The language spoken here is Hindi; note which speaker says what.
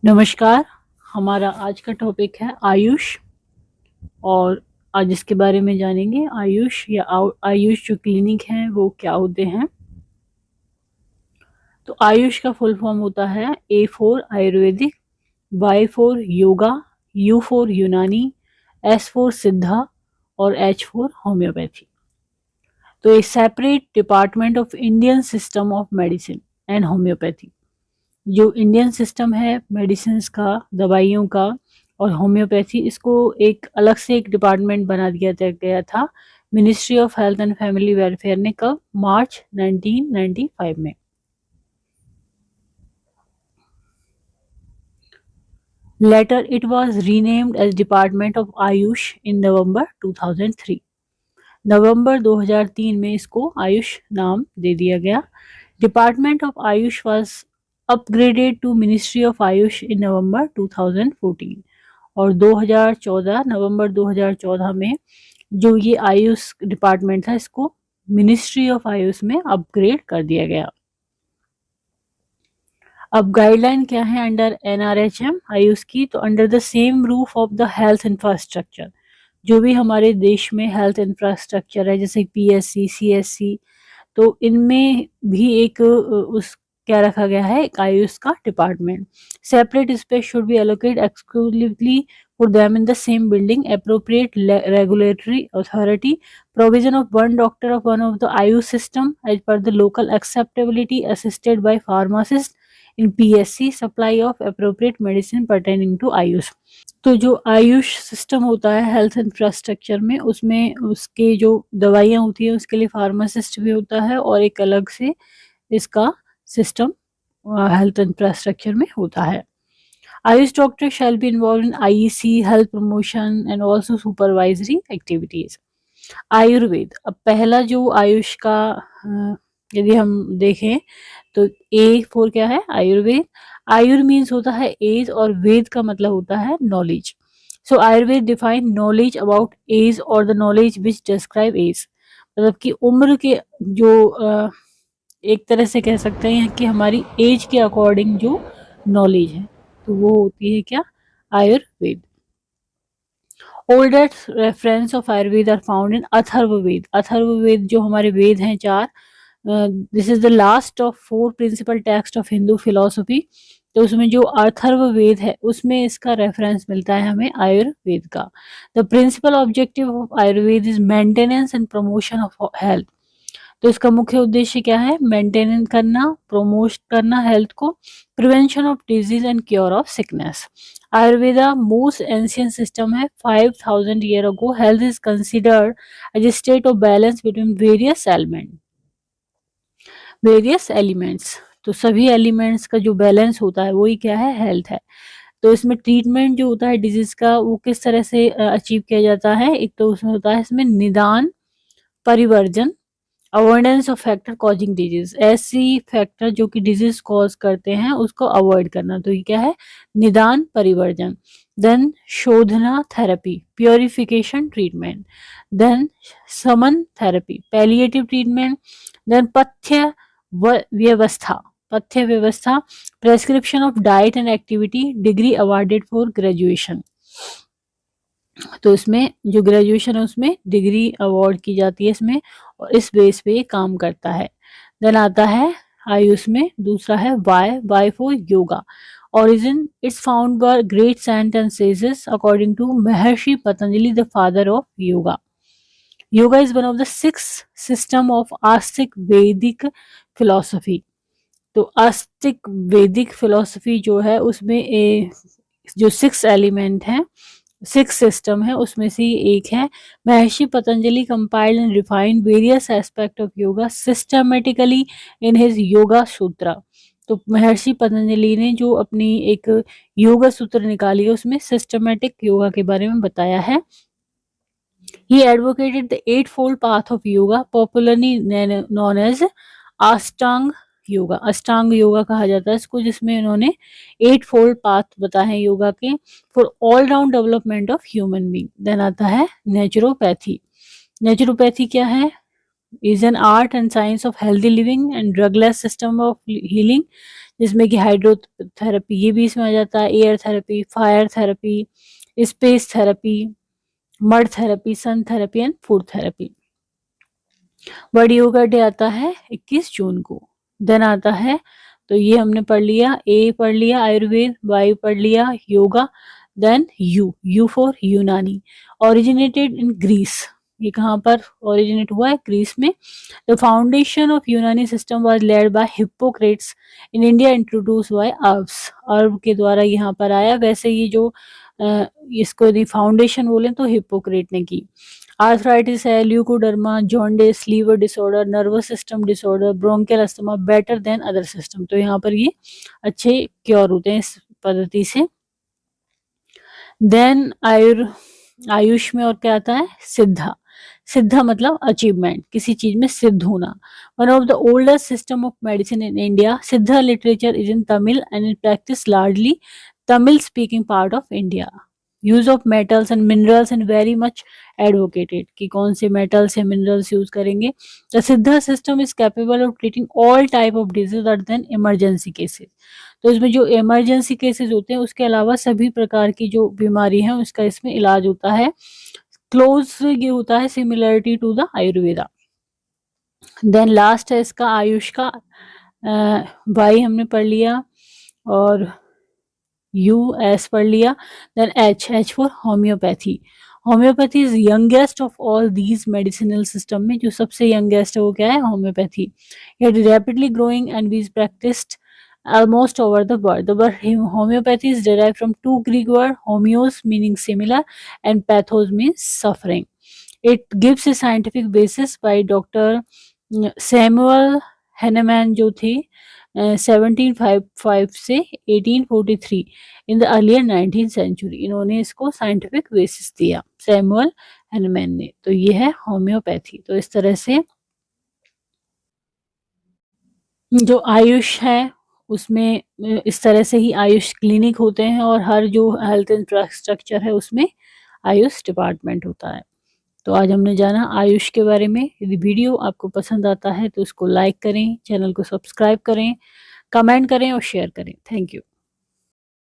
Speaker 1: नमस्कार। हमारा आज का टॉपिक है आयुष और आज इसके बारे में जानेंगे। आयुष या आयुष जो क्लिनिक हैं वो क्या होते हैं। तो आयुष का फुल फॉर्म होता है A for Ayurvedic, Y for yoga, U for Unani, S for Siddha और एच फॉर होम्योपैथी। तो a separate department of Indian system of medicine and homoeopathy. जो इंडियन सिस्टम है मेडिसिन का, दवाइयों का और होम्योपैथी, इसको एक अलग से एक डिपार्टमेंट बना दिया गया था ministry of health and family welfare ने। कब? मार्च 1995 में। Later it was renamed as Department of Ayush in November 2003। नवंबर 2003 में इसको आयुष नाम दे दिया गया। Department of AYUSH was upgraded to ministry of AYUSH in November 2014 और 2014 नवंबर 2014 में जो ये आयुष डिपार्टमेंट था इसको मिनिस्ट्री ऑफ आयुष में अपग्रेड कर दिया गया। अब गाइडलाइन क्या है अंडर एनआरएचएम आयुष की? तो under the same roof of the health infrastructure, जो भी हमारे देश में हेल्थ इंफ्रास्ट्रक्चर है जैसे पीएससी, सीएससी, तो इनमें भी एक उस क्या रखा गया है, एक आयुष का department. Separate space should be allocated exclusively for them in the same building, appropriate regulatory authority, provision of one doctor of one of the Ayush system as per the local acceptability, assisted by pharmacist in PSC, supply of appropriate medicine pertaining to Ayush. तो जो आयुष सिस्टम होता है हेल्थ इंफ्रास्ट्रक्चर में, उसमें उसके जो दवाइयाँ होती है उसके लिए फार्मासिस्ट भी होता है और एक अलग से इसका सिस्टम हेल्थ इंफ्रास्ट्रक्चर में होता है। Ayush doctor shall be involve in IEC, health promotion and also supervisory activities. Ayurveda, अब पहला जो आयुष का यदि हम देखें तो ए फॉर क्या है? आयुर्वेद। आयुर मीन्स होता है एज और वेद का मतलब होता है knowledge. So Ayurveda define knowledge about age और the knowledge which describe age, मतलब कि उम्र के जो एक तरह से कह सकते हैं कि हमारी एज के अकॉर्डिंग जो नॉलेज है तो वो होती है क्या? Ayurveda. Oldest reference of Ayurveda are found in Atharvaveda. Atharvaveda जो हमारे वेद हैं चार, this is the last of 4 principal text of Hindu philosophy. तो उसमें जो अथर्ववेद है उसमें इसका रेफरेंस मिलता है हमें आयुर्वेद का। The principal objective of Ayurveda is maintenance and promotion of health. तो इसका मुख्य उद्देश्य क्या है? मेंटेन करना, प्रमोट करना हेल्थ को, prevention of disease and cure of sickness. Ayurveda most ancient system है। 5000 year ago health is considered as a state of balance between various elements. तो सभी एलिमेंट्स का जो बैलेंस होता है वही क्या है? हेल्थ है। तो इसमें ट्रीटमेंट जो होता है डिजीज का वो किस तरह से अचीव किया जाता है? एक तो उसमें होता है इसमें निदान, परिवर्जन, avoidance of factor causing disease. ऐसी फैक्टर जो कि डिजीज कॉज करते हैं उसको अवॉइड करना, तो ये क्या है? निदान, परिवर्जन। Then शोधना therapy, purification treatment. Then समन थेरेपी, पैलिएटिव ट्रीटमेंट। देन पथ्य व्यवस्था, पथ्य व्यवस्था, prescription of diet and activity, degree awarded for graduation. तो इसमें जो ग्रेजुएशन है उसमें डिग्री अवार्ड की जाती है इसमें, और इस बेस पे ये काम करता है। देन आता है आयुष में दूसरा है Y for yoga. Origin, it's found by great saint and sages according to Maharshi Patanjali, the father of yoga. Yoga is one of the 6 system of Astic Vedic philosophy. तो आस्तिक वैदिक फिलॉसफी जो है उसमें जो 6 एलिमेंट हैं, 6 सिस्टम है, उसमें से एक है। महर्षि Patanjali compiled and refined various aspect of yoga systematically in his yoga सूत्र। तो महर्षि पतंजलि ने जो अपनी एक योगा सूत्र निकाली है उसमें सिस्टमेटिक योगा के बारे में बताया है। He advocated the eightfold path of yoga, popularly known as अष्टांग योगा। अष्टांग योगा कहा जाता है इसको, जिसमें इन्होंने 8 फोल्ड पाथ बताए हैं योगा के for all round development of human being. Then आता है नेचुरोपैथी। नेचुरोपैथी क्या है? Is an art and science of healthy living and drugless system of healing. जिसमें कि हाइड्रोथेरेपी ये भी इसमें आ जाता है, air therapy, fire therapy, space therapy, mud therapy, sun therapy and food therapy. World yoga day आता है 21 जून को। देन आता है, तो ये हमने पढ़ लिया, ए पढ़ लिया आयुर्वेद, वाई पढ़ लिया yoga, then you for Unani, originated in Greece. ये कहाँ पर ओरिजिनेट हुआ है? ग्रीस में। The foundation of Unani system was laid by Hippocrates, in India introduce by Arabs, अरब के द्वारा यहाँ पर आया। वैसे ये जो इसको यदि फाउंडेशन बोले तो हिप्पोक्रेट ने की। आर्थराइटिस है, leucoderma, jaundice, liver disorder, nervous system disorder, bronchial asthma better than other system. तो यहाँ पर ये अच्छे क्योर होते हैं इस पद्धति से। देन आयुष में और क्या आता है? सिद्धा। सिद्धा मतलब अचीवमेंट, किसी चीज में सिद्ध होना। One of the oldest system of medicine in India, Siddha literature is in Tamil and in practice largely Tamil speaking part of India. Use of metals and minerals and very much advocated, कि कौन से मेटल्स या मिनरल्स यूज करेंगे। The Siddha system is capable of treating all type of disease other than emergency cases. तो इसमें जो इमरजेंसी केसेस होते हैं उसके अलावा सभी प्रकार की जो बीमारी है उसका इसमें इलाज होता है। क्लोज ये होता है similarity to the Ayurveda. Then last है इसका आयुष का, वाई हमने पढ़ लिया और यू एस पढ़ लिया। Then H for homoeopathy. Homoeopathy is youngest of all these medicinal system में जो सबसे यंगेस्ट है वो क्या है? Homoeopathy. It rapidly growing and is practised almost over the world. The word homeopathy is derived from two Greek words, homeos meaning similar and pathos means suffering. It gives a scientific basis by Dr. Samuel Hahnemann जो थे 1755 से 1843 in the earlier 19th century. इन्होंने इसको साइंटिफिक बेसिस दिया सैमुअल हैनमैन ने। तो ये है होम्योपैथी। तो इस तरह से जो आयुष है उसमें इस तरह से ही आयुष क्लिनिक होते हैं और हर जो हेल्थ इंफ्रास्ट्रक्चर है उसमें आयुष डिपार्टमेंट होता है। तो आज हमने जाना आयुष के बारे में। यदि वीडियो आपको पसंद आता है तो उसको लाइक करें, चैनल को सब्सक्राइब करें, कमेंट करें और शेयर करें। Thank you.